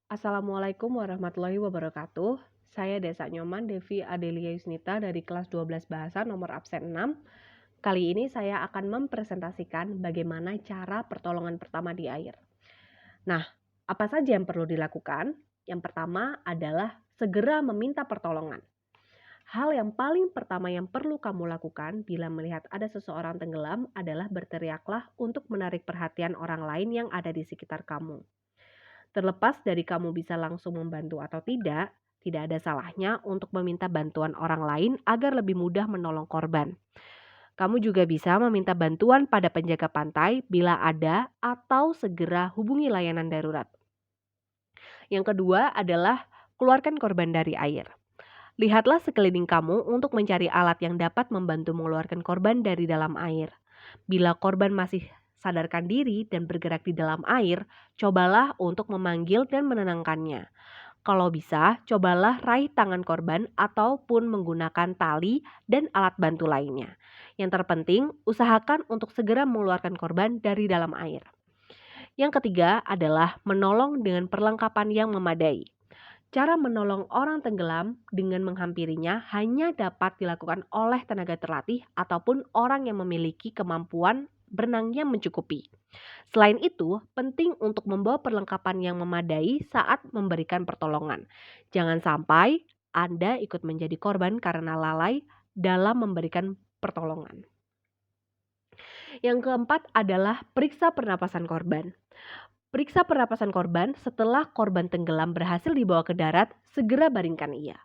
Assalamualaikum warahmatullahi wabarakatuh. Saya Desa Nyoman Devi Adelia Yusnita dari kelas 12 Bahasa nomor absen 6. Kali ini saya akan mempresentasikan bagaimana cara pertolongan pertama di air. Nah, apa saja yang perlu dilakukan? Yang pertama adalah segera meminta pertolongan. Hal yang paling pertama yang perlu kamu lakukan bila melihat ada seseorang tenggelam adalah berteriaklah untuk menarik perhatian orang lain yang ada di sekitar kamu. Terlepas dari kamu bisa langsung membantu atau tidak ada salahnya untuk meminta bantuan orang lain agar lebih mudah menolong korban. Kamu juga bisa meminta bantuan pada penjaga pantai bila ada atau segera hubungi layanan darurat. Yang kedua adalah keluarkan korban dari air. Lihatlah sekeliling kamu untuk mencari alat yang dapat membantu mengeluarkan korban dari dalam air. Bila korban masih sadarkan diri dan bergerak di dalam air, cobalah untuk memanggil dan menenangkannya. Kalau bisa, cobalah raih tangan korban ataupun menggunakan tali dan alat bantu lainnya. Yang terpenting, usahakan untuk segera mengeluarkan korban dari dalam air. Yang ketiga adalah menolong dengan perlengkapan yang memadai. Cara menolong orang tenggelam dengan menghampirinya hanya dapat dilakukan oleh tenaga terlatih ataupun orang yang memiliki kemampuan berenang yang mencukupi. Selain itu, penting untuk membawa perlengkapan yang memadai saat memberikan pertolongan. Jangan sampai Anda ikut menjadi korban karena lalai dalam memberikan pertolongan. Yang keempat adalah periksa pernapasan korban. Periksa pernapasan korban setelah korban tenggelam berhasil dibawa ke darat, segera baringkan ia.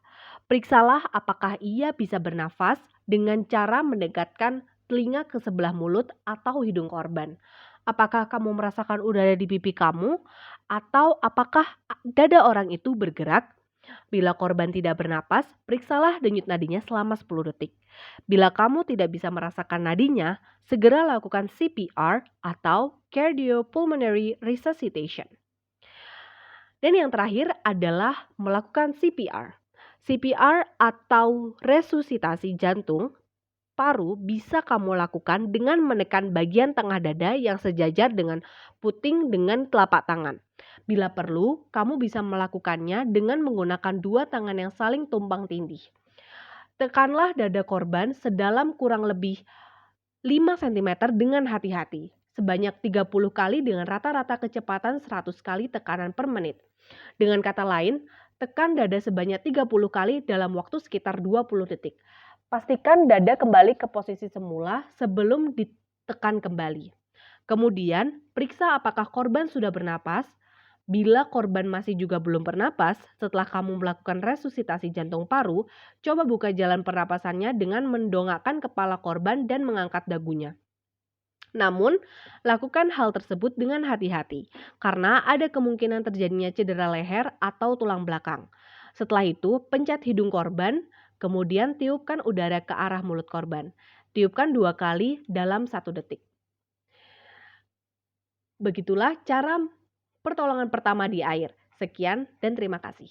Periksalah apakah ia bisa bernafas dengan cara mendekatkan telinga ke sebelah mulut atau hidung korban. Apakah kamu merasakan udara di pipi kamu atau apakah dada orang itu bergerak? Bila korban tidak bernapas, periksalah denyut nadinya selama 10 detik. Bila kamu tidak bisa merasakan nadinya, segera lakukan CPR atau Cardiopulmonary Resuscitation. Dan yang terakhir adalah melakukan CPR. CPR atau resusitasi jantung paru bisa kamu lakukan dengan menekan bagian tengah dada yang sejajar dengan puting dengan telapak tangan. Bila perlu, kamu bisa melakukannya dengan menggunakan dua tangan yang saling tumpang tindih. Tekanlah dada korban sedalam kurang lebih 5 cm dengan hati-hati, sebanyak 30 kali dengan rata-rata kecepatan 100 kali tekanan per menit. Dengan kata lain, tekan dada sebanyak 30 kali dalam waktu sekitar 20 detik. Pastikan dada kembali ke posisi semula sebelum ditekan kembali. Kemudian, periksa apakah korban sudah bernapas. Bila korban masih juga belum bernapas, setelah kamu melakukan resusitasi jantung paru, coba buka jalan pernapasannya dengan mendongakkan kepala korban dan mengangkat dagunya. Namun, lakukan hal tersebut dengan hati-hati, karena ada kemungkinan terjadinya cedera leher atau tulang belakang. Setelah itu, pencet hidung korban, kemudian tiupkan udara ke arah mulut korban. Tiupkan 2 kali dalam 1 detik. Begitulah cara pertolongan pertama di air. Sekian dan terima kasih.